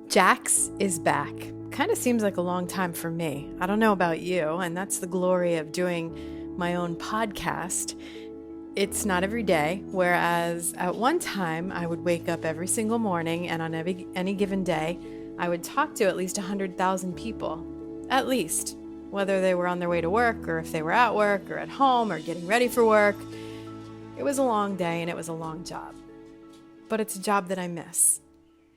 Jax is back. Kind of seems like a long time for me. I don't know about you, and that's the glory of doing my own podcast. It's not every day, whereas at one time I would wake up every single morning, and on any given day, I would talk to at least 100,000 people. At least. Whether they were on their way to work, or if they were at work, or at home, or getting ready for work. It was a long day, and it was a long job. But it's a job that I miss.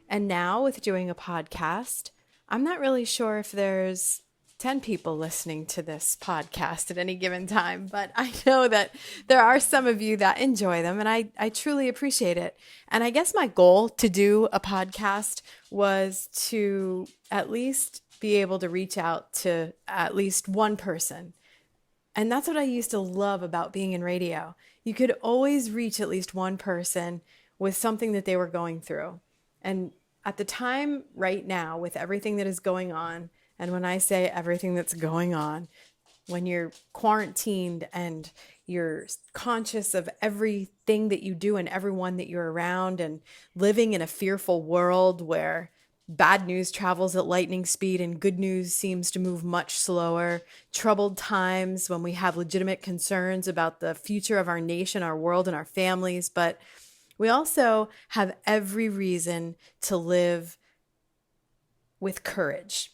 And now with doing a podcast, I'm not really sure if there's 10 people listening to this podcast at any given time, but I know that there are some of you that enjoy them, and I truly appreciate it. And I guess my goal to do a podcast was to at least be able to reach out to at least one person. And that's what I used to love about being in radio. You could always reach at least one person with something that they were going through. And at the time right now, with everything that is going on, and when I say everything that's going on, when you're quarantined and you're conscious of everything that you do and everyone that you're around, and living in a fearful world where bad news travels at lightning speed and good news seems to move much slower, troubled times when we have legitimate concerns about the future of our nation, our world, and our families, but we also have every reason to live with courage.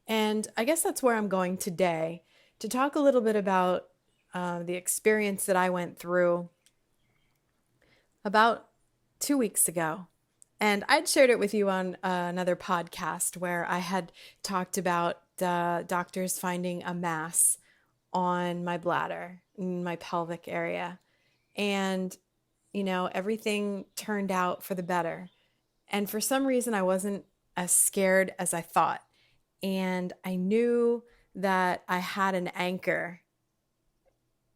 And I guess that's where I'm going today, to talk a little bit about the experience that I went through about 2 weeks ago. And I'd shared it with you on another podcast where I had talked about doctors finding a mass on my bladder, in my pelvic area. And everything turned out for the better. And for some reason, I wasn't as scared as I thought. And I knew that I had an anchor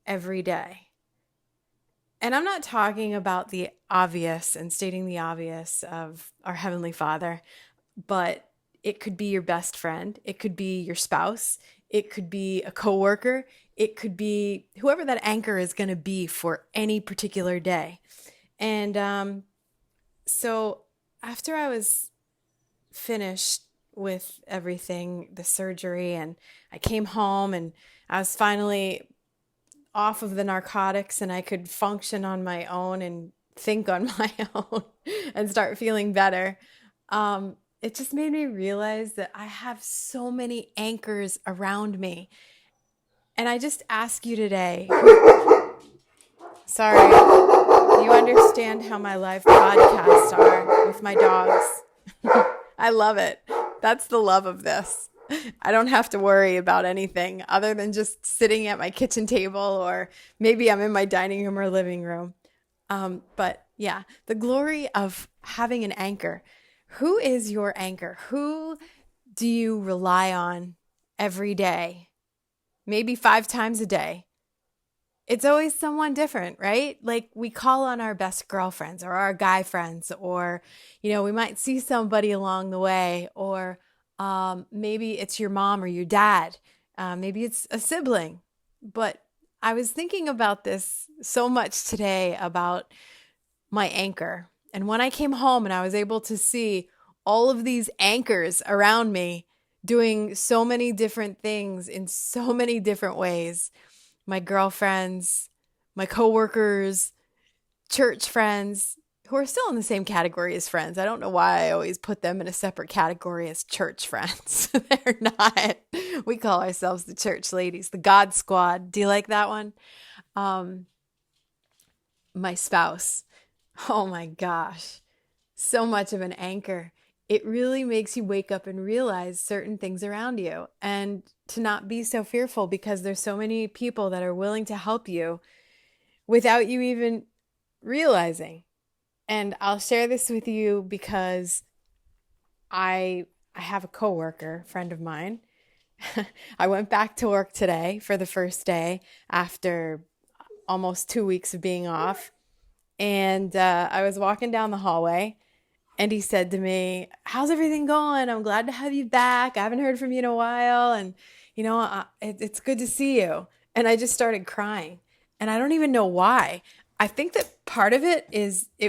every day. And I'm not talking about the obvious and stating the obvious of our Heavenly Father, but it could be your best friend. It could be your spouse. It could be a coworker. It could be whoever that anchor is going to be for any particular day. And so after I was finished with everything, the surgery, and I came home and I was finally off of the narcotics and I could function on my own and think on my own and start feeling better, it just made me realize that I have so many anchors around me. And I just ask you today, sorry, you understand how my live podcasts are with my dogs. I love it. That's the love of this. I don't have to worry about anything other than just sitting at my kitchen table, or maybe I'm in my dining room or living room. But yeah, the glory of having an anchor. Who is your anchor? Who do you rely on every day? Maybe 5 times a day. It's always someone different, right? Like we call on our best girlfriends or our guy friends, or, we might see somebody along the way, or maybe it's your mom or your dad. Maybe it's a sibling. But I was thinking about this so much today about my anchor. And when I came home and I was able to see all of these anchors around me doing so many different things in so many different ways, my girlfriends, my coworkers, church friends, who are still in the same category as friends. I don't know why I always put them in a separate category as church friends. They're not. We call ourselves the church ladies, the God Squad. Do you like that one? My spouse. Oh my gosh. So much of an anchor. It really makes you wake up and realize certain things around you, and to not be so fearful, because there's so many people that are willing to help you without you even realizing. And I'll share this with you because I have a coworker, friend of mine. I went back to work today for the first day after almost 2 weeks of being off. And I was walking down the hallway, and he said to me, "How's everything going? I'm glad to have you back. I haven't heard from you in a while. And, it's good to see you." And I just started crying. And I don't even know why. I think that part of it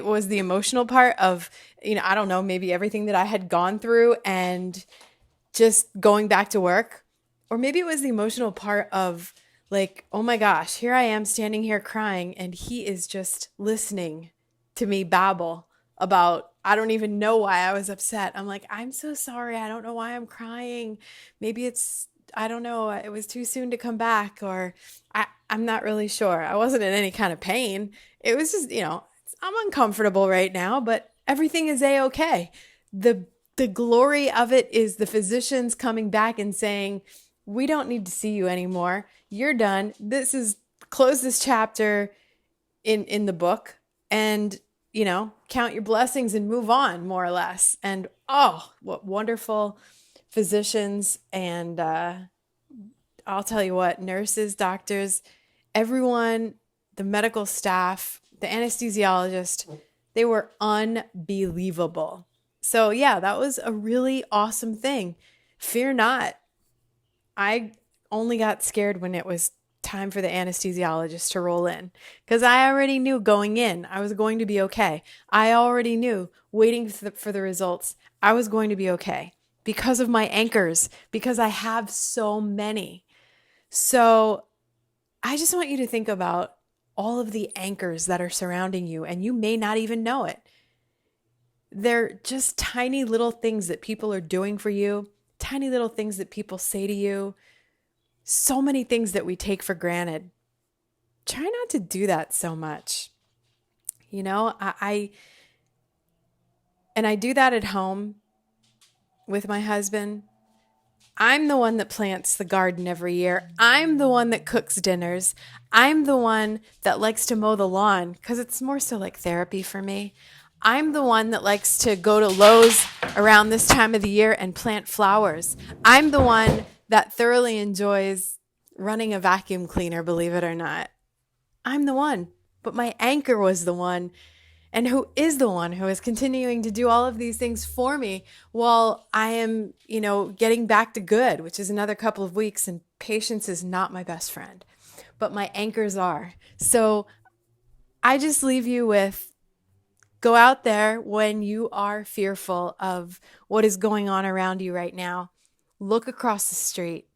was the emotional part of, I don't know, maybe everything that I had gone through and just going back to work. Or maybe it was the emotional part of like, oh my gosh, here I am standing here crying and he is just listening to me babble about, I don't even know why I was upset. I'm like, I'm so sorry. I don't know why I'm crying. Maybe I don't know, it was too soon to come back, or I'm not really sure. I wasn't in any kind of pain. It was just, I'm uncomfortable right now, but everything is a-okay. The glory of it is the physicians coming back and saying, we don't need to see you anymore. You're done. Close this chapter in the book and, count your blessings and move on, more or less. And oh, what wonderful physicians. And I'll tell you what, nurses, doctors, everyone, the medical staff, the anesthesiologist, they were unbelievable. So yeah, that was a really awesome thing. Fear not. I only got scared when it was time for the anesthesiologist to roll in, because I already knew going in I was going to be okay. I already knew waiting for the results I was going to be okay because of my anchors, because I have so many. So I just want you to think about all of the anchors that are surrounding you, and you may not even know it. They're just tiny little things that people are doing for you, tiny little things that people say to you, so many things that we take for granted. Try not to do that so much. I do that at home with my husband. I'm the one that plants the garden every year. I'm the one that cooks dinners. I'm the one that likes to mow the lawn because it's more so like therapy for me. I'm the one that likes to go to Lowe's around this time of the year and plant flowers. I'm the one that thoroughly enjoys running a vacuum cleaner, believe it or not. I'm the one. But my anchor was the one, and who is the one who is continuing to do all of these things for me while I am, getting back to good, which is another couple of weeks, and patience is not my best friend. But my anchors are. So I just leave you with, go out there when you are fearful of what is going on around you right now. Look across the street.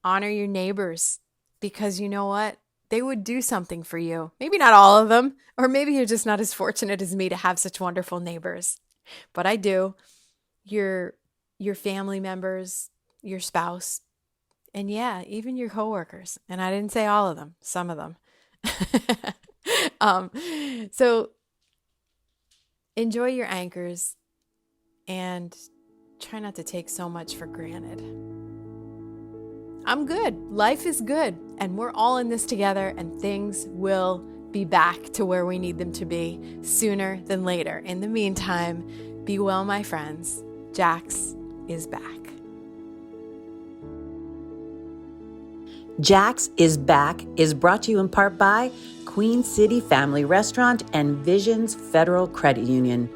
Honor your neighbors, because you know what? They would do something for you. Maybe not all of them, or maybe you're just not as fortunate as me to have such wonderful neighbors. But I do. Your family members, your spouse, and yeah, even your coworkers. And I didn't say all of them, some of them. So enjoy your anchors and try not to take so much for granted. I'm good. Life is good. And we're all in this together, and things will be back to where we need them to be sooner than later. In the meantime, be well, my friends. Jax is back. Jax is Back is brought to you in part by Queen City Family Restaurant and Visions Federal Credit Union.